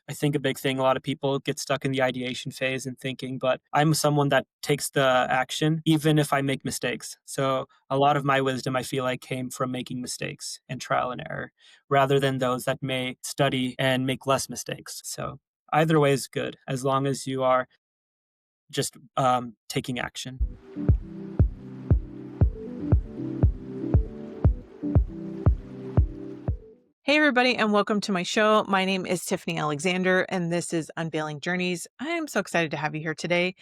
I think a big thing, a lot of people get stuck in the ideation phase and thinking, but I'm someone that takes the action even if I make mistakes. So a lot of my wisdom I feel like came from making mistakes and trial and error rather than those that may study and make less mistakes. So either way is good as long as you are just taking action. Hey, everybody, and welcome to my show. My name is Tiffany Alexander, and this is Unveiling Journeys. I am so excited to have you here today.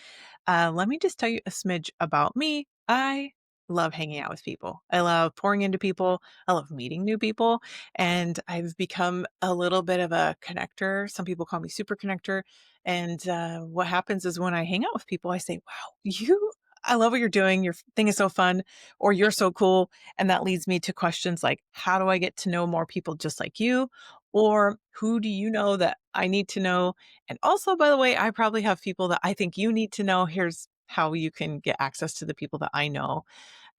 Let me just tell you a smidge about me. I love hanging out with people. I love pouring into people. I love meeting new people. And I've become a little bit of a connector. Some people call me super connector. And what happens is when I hang out with people, I say, wow, I love what you're doing. Your thing is so fun, or you're so cool. And that leads me to questions like, how do I get to know more people just like you? Or who do you know that I need to know? And also, by the way, I probably have people that I think you need to know. Here's how you can get access to the people that I know.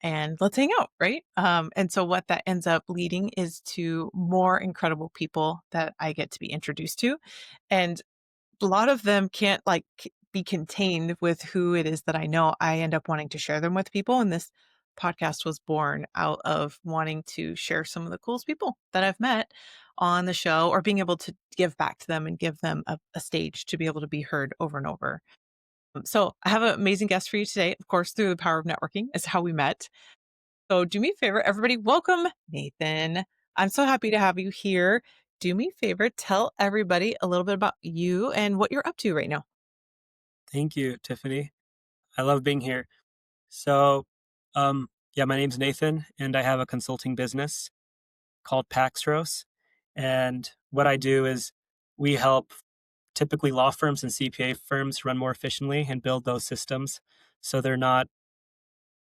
And let's hang out, right? And so, what that ends up leading is to more incredible people that I get to be introduced to. And a lot of them can't be contained with who it is that I know. I end up wanting to share them with people. And this podcast was born out of wanting to share some of the coolest people that I've met on the show or being able to give back to them and give them a stage to be able to be heard over and over. So I have an amazing guest for you today. Of course, through the power of networking is how we met. So do me a favor, everybody, welcome Nathan. I'm so happy to have you here. Do me a favor, tell everybody a little bit about you and what you're up to right now. Thank you, Tiffany. I love being here. So, yeah, my name's Nathan, and I have a consulting business called Paxros. And what I do is we help typically law firms and CPA firms run more efficiently and build those systems so they're not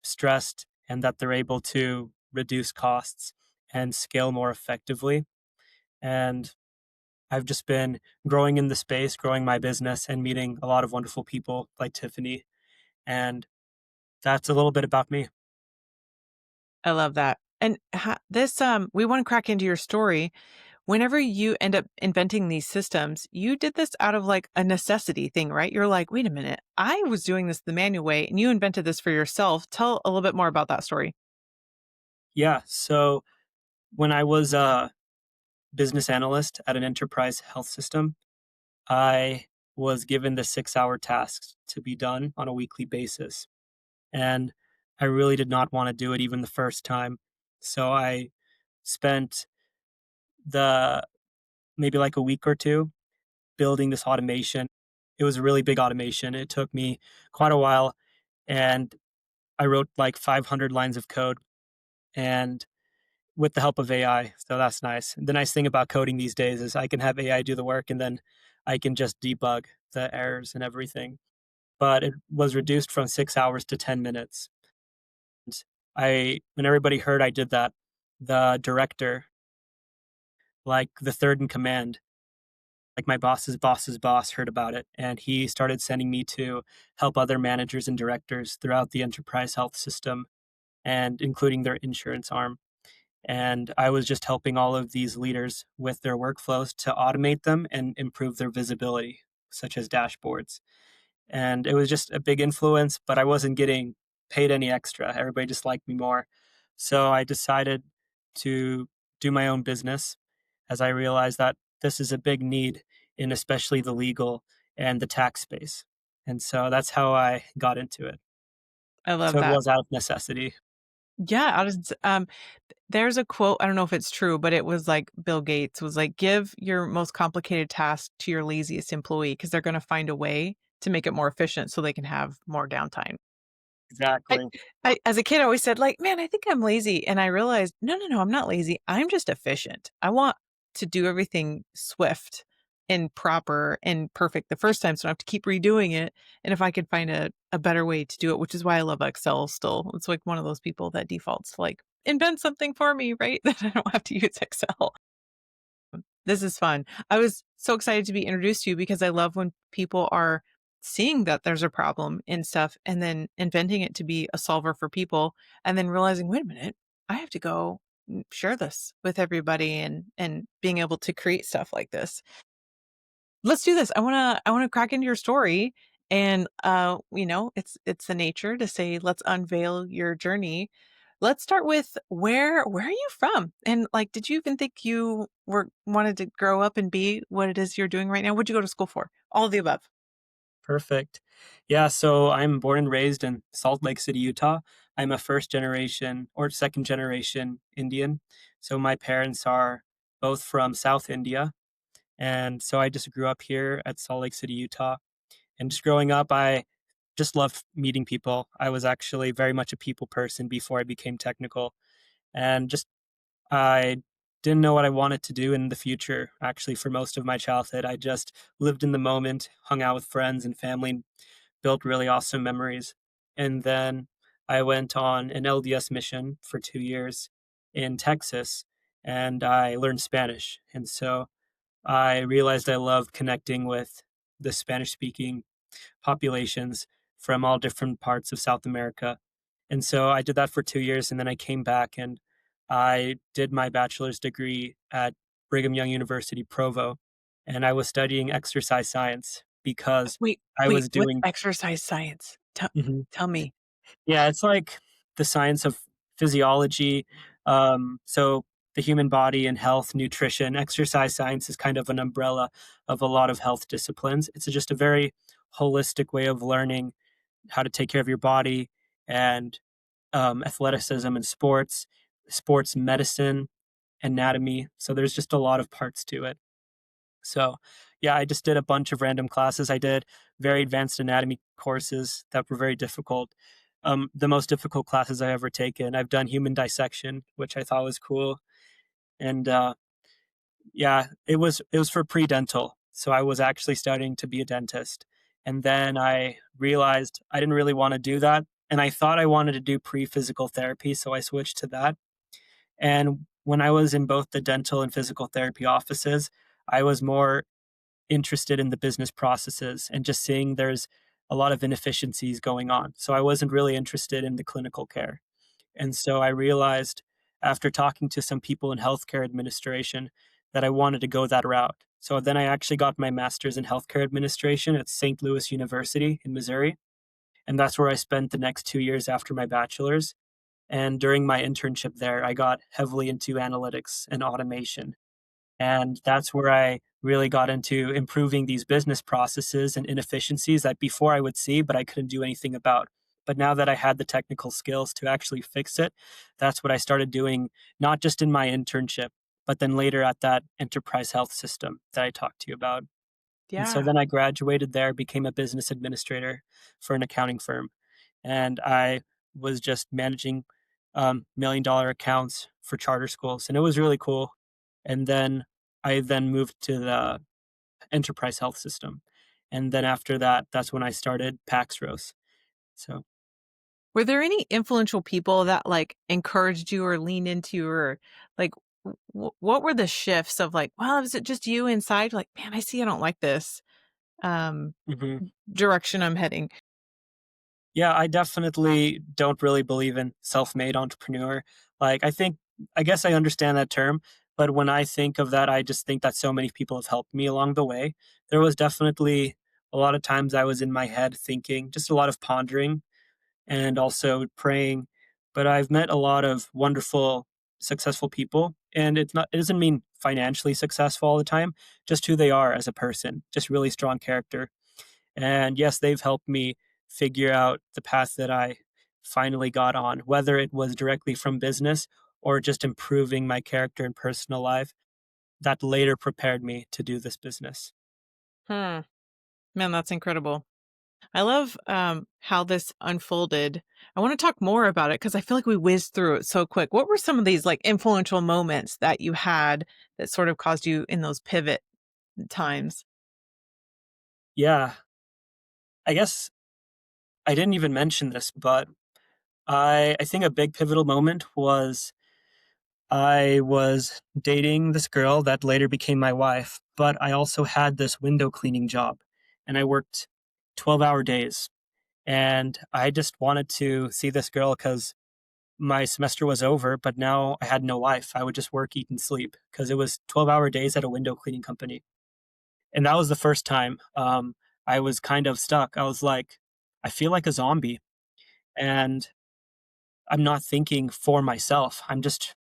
stressed and that they're able to reduce costs and scale more effectively. And I've just been growing in the space, growing my business, and meeting a lot of wonderful people like Tiffany. And that's a little bit about me. I love that. And we want to crack into your story. Whenever you end up inventing these systems, you did this out of like a necessity thing, right? You're like, wait a minute, I was doing this the manual way and you invented this for yourself. Tell a little bit more about that story. Yeah. So when I was a business analyst at an enterprise health system, I was given the 6 hour tasks to be done on a weekly basis. And I really did not want to do it even the first time. So I spent the maybe like a week or two building this automation. It was a really big automation. It took me quite a while and I wrote like 500 lines of code and with the help of AI. So that's nice. The nice thing about coding these days is I can have AI do the work and then I can just debug the errors and everything. But it was reduced from 6 hours to 10 minutes. And when everybody heard I did that, the director, like the third in command, like my boss's boss's boss heard about it and he started sending me to help other managers and directors throughout the enterprise health system and including their insurance arm. And I was just helping all of these leaders with their workflows to automate them and improve their visibility, such as dashboards. And it was just a big influence, but I wasn't getting paid any extra. Everybody just liked me more. So I decided to do my own business as I realized that this is a big need in especially the legal and the tax space. And so that's how I got into it. I love So it that. was out of necessity. Yeah, there's a quote, I don't know if it's true, but it was like Bill Gates was like, give your most complicated task to your laziest employee because they're going to find a way to make it more efficient so they can have more downtime. I, Exactly. as a kid, I always said, like, man, I think I'm lazy. And I realized, no, no, no, I'm not lazy. I'm just efficient. I want to do everything swift and proper and perfect the first time. So I don't have to keep redoing it. And if I could find a better way to do it, which is why I love Excel still, it's like one of those people that defaults to like, invent something for me, right? That I don't have to use Excel. This is fun. I was so excited to be introduced to you because I love when people are seeing that there's a problem in stuff and then inventing it to be a solver for people and then realizing, wait a minute, I have to go share this with everybody and being able to create stuff like this. let's do this. I wanna crack into your story and, it's the nature to say, "Let's unveil your journey." Let's start with where are you from? And, like, did you even think you were wanted to grow up and be what it is you're doing right now? What'd you go to school for? All of the above. Perfect. Yeah, so I'm born and raised in Salt Lake City, Utah. I'm a first generation or second generation Indian. So my parents are both from South India. And so I just grew up here at Salt Lake City, Utah. And just growing up, I just loved meeting people. I was actually very much a people person before I became technical. And just I didn't know what I wanted to do in the future. Actually, for most of my childhood, I just lived in the moment, hung out with friends and family, built really awesome memories. And then I went on an LDS mission for 2 years in Texas and I learned Spanish. And so I realized I loved connecting with the Spanish speaking populations from all different parts of South America. And so I did that for 2 years and then I came back and I did my bachelor's degree at Brigham Young University, Provo. And I was studying exercise science because Wait, I wait, was what's doing. exercise science? Mhm. Tell me. Yeah, it's like the science of physiology. So the human body and health, nutrition, exercise science is kind of an umbrella of a lot of health disciplines. It's just a very holistic way of learning how to take care of your body and athleticism and sports, sports medicine, anatomy. So there's just a lot of parts to it. So, yeah, I just did a bunch of random classes. I did very advanced anatomy courses that were very difficult. The most difficult classes I ever taken. I've done human dissection, which I thought was cool, and yeah, it was for pre-dental. So I was actually studying to be a dentist, and then I realized I didn't really want to do that, and I thought I wanted to do pre-physical therapy, so I switched to that. And when I was in both the dental and physical therapy offices, I was more interested in the business processes and just seeing there's a lot of inefficiencies going on. So I wasn't really interested in the clinical care. And so I realized after talking to some people in healthcare administration that I wanted to go that route. So then I actually got my master's in healthcare administration at St. Louis University in Missouri. And that's where I spent the next 2 years after my bachelor's. And during my internship there, I got heavily into analytics and automation. And that's where I really got into improving these business processes and inefficiencies that before I would see, but I couldn't do anything about. But now that I had the technical skills to actually fix it, that's what I started doing, not just in my internship, but then later at that enterprise health system that I talked to you about. And so Yeah. then I graduated there, became a business administrator for an accounting firm. And I was just managing $1 million accounts for charter schools. And it was really cool. And then I then moved to the enterprise health system. And then after that, that's when I started Paxros. So, Were there any influential people that, like, encouraged you or leaned into you or, like, what were the shifts of, like, well, is it just you inside? Like, "Man, I see I don't like this, um, mhm. direction I'm heading." Yeah, I definitely don't really believe in self-made entrepreneur. Like, I guess I understand that term, but when I think of that, I just think that so many people have helped me along the way. There was definitely a lot of times I was in my head thinking, just a lot of pondering and also praying. But I've met a lot of wonderful, successful people, and it doesn't mean financially successful all the time, just who they are as a person, just really strong character. And yes, they've helped me figure out the path that I finally got on, whether it was directly from business or just improving my character and personal life that later prepared me to do this business. Hmm. Man, that's incredible. I love, how this unfolded. I wanna talk more about it because I feel like we whizzed through it so quick. What were some of these, like, influential moments that you had that sort of caused you in those pivot times? Yeah, I guess I didn't even mention this, but I think a big pivotal moment was I was dating this girl that later became my wife, but I also had this window cleaning job and I worked 12-hour days. And I just wanted to see this girl because my semester was over, but now I had no life. I would just work, eat, and sleep because it was 12-hour days at a window cleaning company. And that was the first time, I was kind of stuck. I was like, "I feel like a zombie, and I'm not thinking for myself. I'm just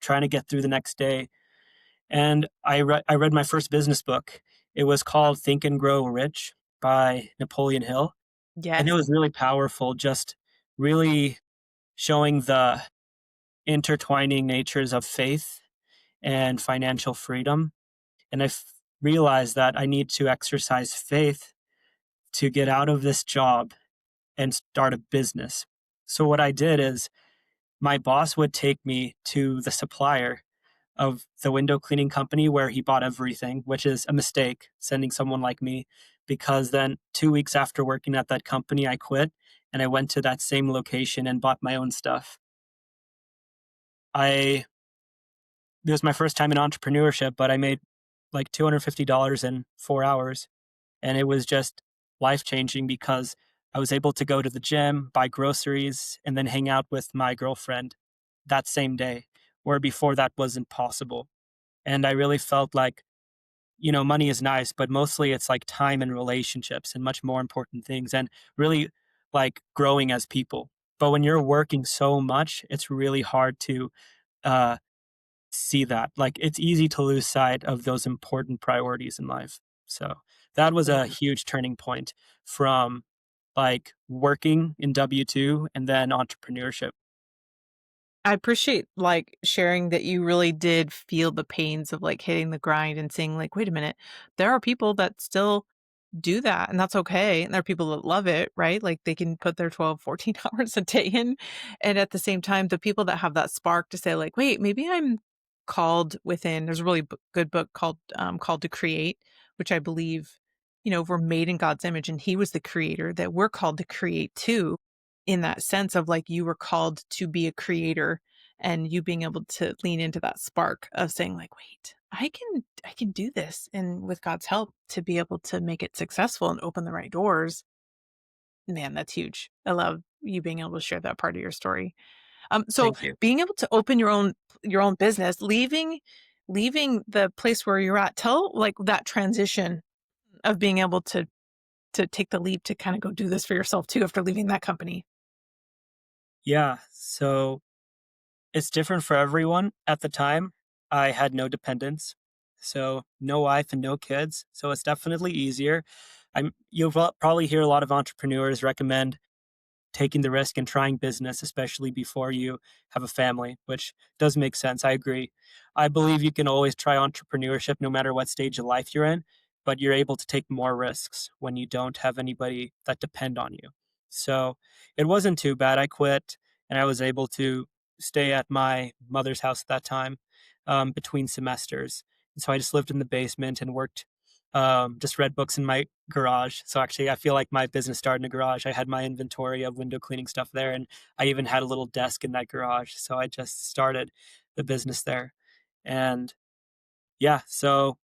trying to get through the next day." And I read my first business book. It was called Think and Grow Rich by Napoleon Hill, and it Yes. was really powerful, just really showing the intertwining natures of faith and financial freedom. And realized that I need to exercise faith to get out of this job and start a business. So what I did is my boss would take me to the supplier of the window cleaning company where he bought everything, which is a mistake sending someone like me, because then 2 weeks after working at that company, I quit and I went to that same location and bought my own stuff. I It was my first time in entrepreneurship, but I made like $250 in 4 hours. And it was just life changing because I was able to go to the gym, buy groceries, and then hang out with my girlfriend that same day, where before that wasn't possible. And I really felt like, money is nice, but mostly it's like time and relationships and much more important things and really like growing as people. But when you're working so much, it's really hard to uh, see that. Like, it's easy to lose sight of those important priorities in life. So that was a huge turning point from like working in W-2 and then entrepreneurship. I appreciate, like, sharing that you really did feel the pains of, like, hitting the grind and saying, like, "Wait a minute, there are people that still do that, and that's okay, and there are people that love it," right? Like, they can put their 12, 14 hours a day in, and at the same time, the people that have that spark to say, like, "Wait, maybe I'm called within." There's a really good book called, Called to Create, which I believe, we're made in God's image, and He was the creator, that we're called to create too, in that sense of, like, you were called to be a creator, and you being able to lean into that spark of saying, like, "Wait, I can do this," and with God's help to be able to make it successful and open the right doors. Man, that's huge. I love you being able to share that part of your story. So Thank you. being able to open your own business, leaving the place where you're at, tell, like, that transition of being able to take the leap to kind of go do this for yourself too after leaving that company. Yeah. So it's different for everyone. At the time, I had no dependents, so no wife and no kids. So it's definitely easier. You'll probably hear a lot of entrepreneurs recommend taking the risk and trying business, especially before you have a family, which does make sense. I agree. I believe you can always try entrepreneurship no matter what stage of life you're in, but you're able to take more risks when you don't have anybody that depend on you. So it wasn't too bad. I quit and I was able to stay at my mother's house at that time between semesters. And so I just lived in the basement and worked, just read books in my garage. So actually, I feel like my business started in a garage. I had my inventory of window cleaning stuff there, and I even had a little desk in that garage. So I just started the business there. And yeah, so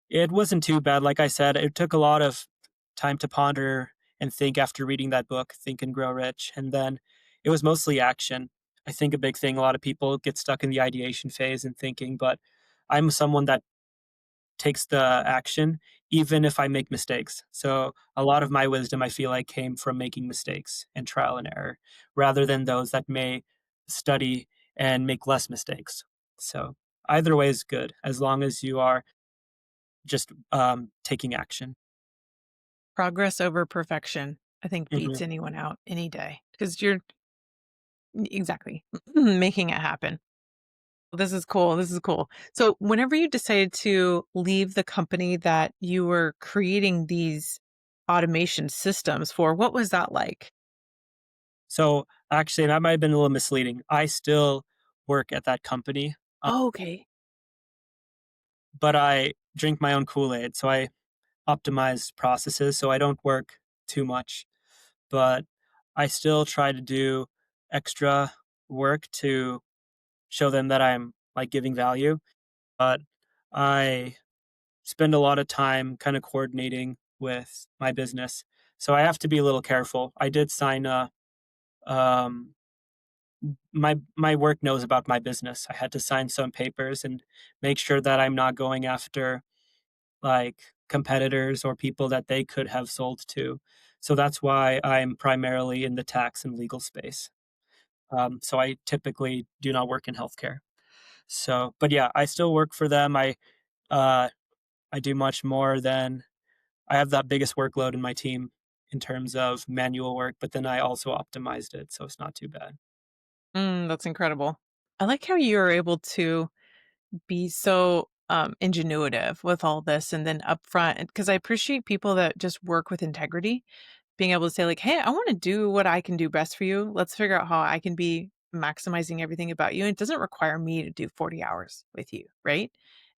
it wasn't too bad. Like I said, it took a lot of time to ponder and think after reading that book, Think and Grow Rich. And then it was mostly action. I think a big thing, a lot of people get stuck in the ideation phase and thinking, but I'm someone that takes the action, even if I make mistakes. So a lot of my wisdom, I feel like, came from making mistakes and trial and error, rather than those that may study and make less mistakes. So either way is good as long as you are just taking action. Progress over perfection, I think, Mhm. beats anyone out any day because you're exactly making it happen. This is cool. This is cool. So, whenever you decided to leave the company that you were creating these automation systems for, what was that like? So actually, that might have been a little misleading. I still work at that company, Oh, okay. but I drink my own Kool Aid. So I optimize processes so I don't work too much. But I still try to do extra work to show them that I'm like giving value. But I spend a lot of time kind of coordinating with my business. So I have to be a little careful. I did sign a um my work knows about my business. I had to sign some papers and make sure that I'm not going after like competitors or people that they could have sold to. So that's why I'm primarily in the tax and legal space. So I typically do not work in healthcare. So, but yeah, I still work for them. Uh, I do much more than I have that biggest workload in my team in terms of manual work, but then I also optimized it, so it's not too bad. That's incredible. I like how you're able to be so ingenuitive with all this and then upfront because I appreciate people that just work with integrity, being able to say, like, hey, I want to do what I can do best for you. Let's figure out how I can be maximizing everything about you. It doesn't require me to do 40 hours with you, right?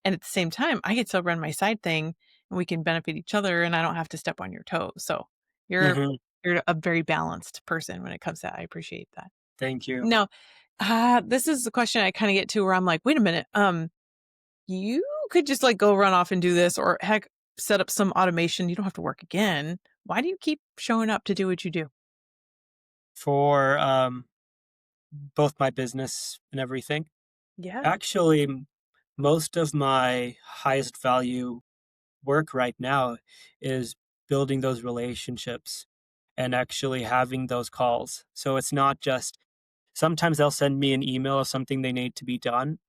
And at the same time, I can still run my side thing and we can benefit each other and I don't have to step on your toes. So you're Mhm. you're a very balanced person when it comes to that. I appreciate that. Thank you. Now, this is the question I kind of get to where I'm like, wait a minute, you could just like go run off and do this, or heck, set up some automation. You don't have to work again. Why do you keep showing up to do what you do? For, both my business and everything. Yeah. Actually, most of my highest value work right now is building those relationships and actually having those calls. So it's not just sometimes they'll send me an email of something they need to be done,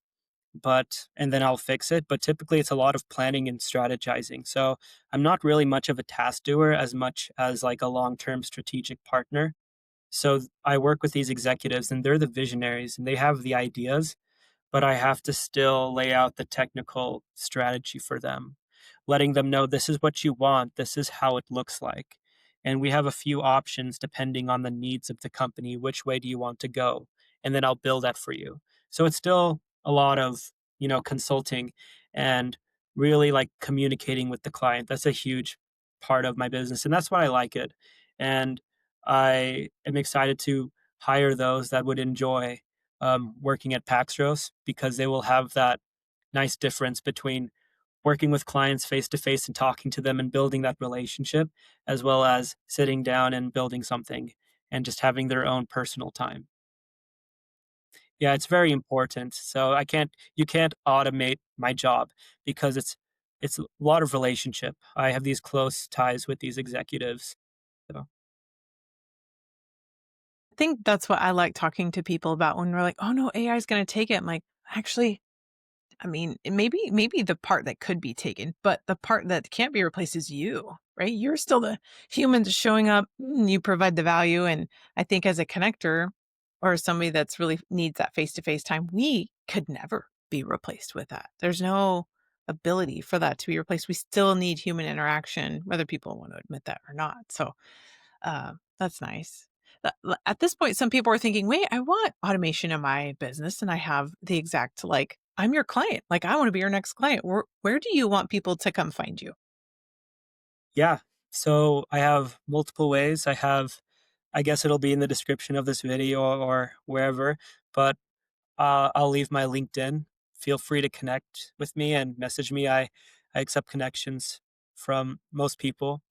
but and then I'll fix it. But typically it's a lot of planning and strategizing. So I'm not really much of a task doer as much as like a long-term strategic partner. So I work with these executives and they're the visionaries and they have the ideas, but I have to still lay out the technical strategy for them, letting them know this is what you want, this is how it looks like. And we have a few options depending on the needs of the company. Which way do you want to go? And then I'll build that for you. So it's still a lot of, consulting and really like communicating with the client. That's a huge part of my business. And that's why I like it. And I am excited to hire those that would enjoy working at Paxros because they will have that nice difference between working with clients face to face and talking to them and building that relationship, as well as sitting down and building something and just having their own personal time. Yeah, it's very important. So you can't automate my job because it's a lot of relationship. I have these close ties with these executives. So I think that's what I like talking to people about when we're like, oh no, AI is going to take it. I'm like, actually, I mean, maybe the part that could be taken, but the part that can't be replaced is you, right? You're still the human that's showing up. You provide the value, and I think as a connector or somebody that's really needs that face to face time, we could never be replaced with that. There's no ability for that to be replaced. We still need human interaction, whether people want to admit that or not. So that's nice. At this point, some people are thinking, wait, I want automation in my business. And I have the exact, like, I'm your client. Like, I want to be your next client. Where do you want people to come find you? yeah. So I have multiple ways. I guess it'll be in the description of this video or wherever, but I'll leave my LinkedIn. Feel free to connect with me and message me. I accept connections from most people.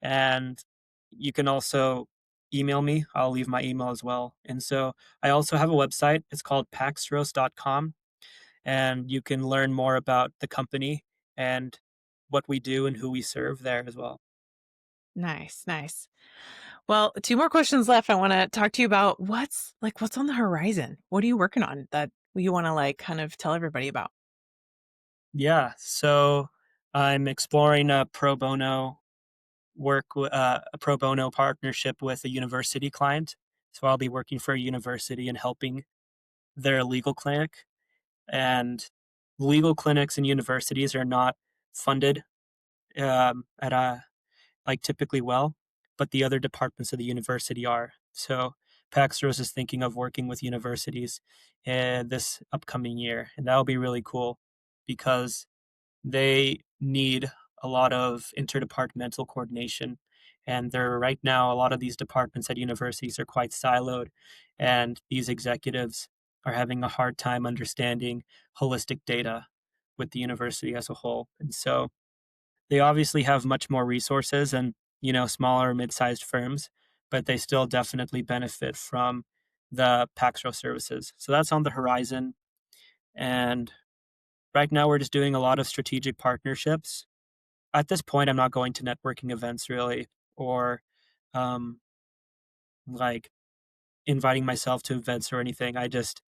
And you can also email me. I'll leave my email as well. And so I also have a website. It's called paxros.com. And you can learn more about the company and what we do and who we serve there as well. Nice, nice. Well, two more questions left. I want to talk to you about what's on the horizon. What are you working on that you want to like kind of tell everybody about? Yeah. So I'm exploring a a pro bono partnership with a university client. So I'll be working for a university and helping their legal clinic. And legal clinics and universities are not funded at a like typically well, but the other departments of the university are. So Paxros is thinking of working with universities this upcoming year, and that'll be really cool because they need a lot of interdepartmental coordination. And there right now, a lot of these departments at universities are quite siloed, and these executives are having a hard time understanding holistic data with the university as a whole. And so they obviously have much more resources than, smaller mid-sized firms, but they still definitely benefit from the Paxro services. So that's on the horizon. And right now we're just doing a lot of strategic partnerships at this point, I'm not going to networking events really, or um, like inviting myself to events or anything. I just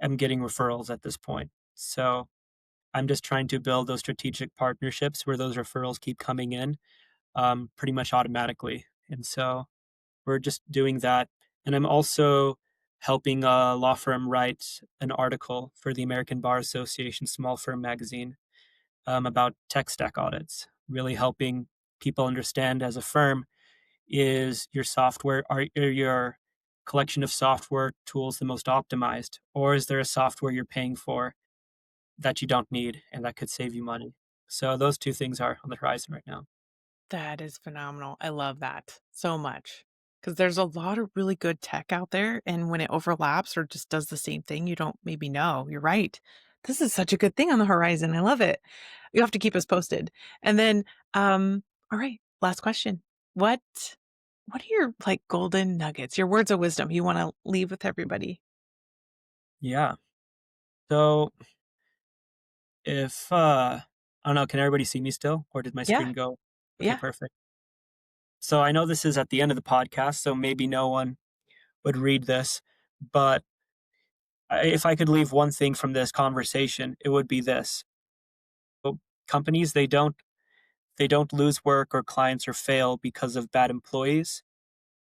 am getting referrals at this point. So I'm just trying to build those strategic partnerships where those referrals keep coming in pretty much automatically. And so we're just doing that. And I'm also helping a law firm write an article for the American Bar Association Small Firm Magazine about tech stack audits, really helping people understand as a firm, is your software, are your collection of software tools the most optimized? Or is there a software you're paying for that you don't need and that could save you money? So those two things are on the horizon right now. That is phenomenal. I love that so much because there's a lot of really good tech out there. And when it overlaps or just does the same thing, you don't maybe know. You're right. This is such a good thing on the horizon. I love it. You have to keep us posted. And then, all right, last question. What what are your like golden nuggets, your words of wisdom you want to leave with everybody? Yeah. So if I don't know, can everybody see me still? Or did my Yeah. screen go? Okay, Yeah. perfect. So I know this is at the end of the podcast, so maybe no one would read this, but if I could leave one thing from this conversation, it would be this. So companies, they don't lose work or clients or fail because of bad employees.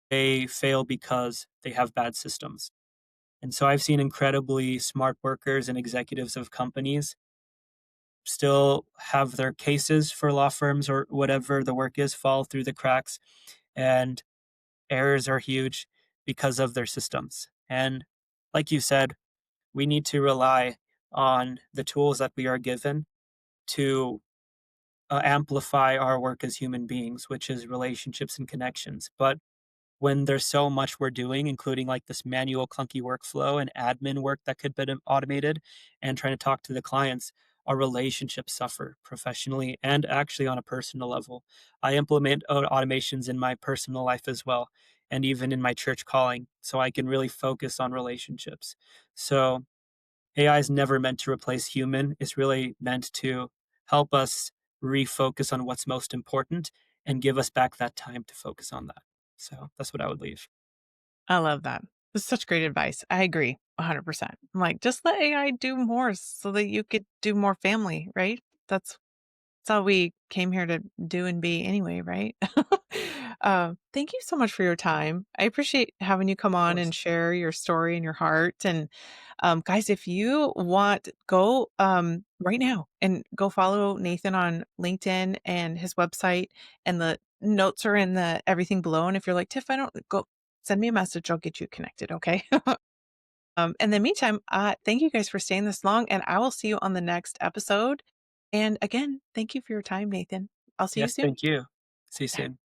They fail because they have bad systems. And so I've seen incredibly smart workers and executives of companies still have their cases for law firms or whatever the work is fall through the cracks, and errors are huge because of their systems. And like you said, we need to rely on the tools that we are given to amplify our work as human beings, which is relationships and connections. But when there's so much we're doing, including like this manual clunky workflow and admin work that could be automated, and trying to talk to the clients, our relationships suffer professionally and actually on a personal level. I implement automations in my personal life as well, and even in my church calling, so I can really focus on relationships. So AI is never meant to replace human. It's really meant to help us refocus on what's most important and give us back that time to focus on that. So that's what I would leave. I love that. This is such great advice. I agree 100%. I'm like, just let AI do more so that you could do more family, right? That's all we came here to do and be anyway, right? Thank you so much for your time. I appreciate having you come Of on course. and share your story and your heart. And guys, if you want, go right now and go follow Nathan on LinkedIn and his website. And the notes are in the everything below. And if you're like, Tiff, I don't go, send me a message. I'll get you connected. Okay. In the meantime, thank you guys for staying this long, and I will see you on the next episode. And again, thank you for your time, Nathan. I'll see you Yes, soon. thank you. See you Yeah. soon.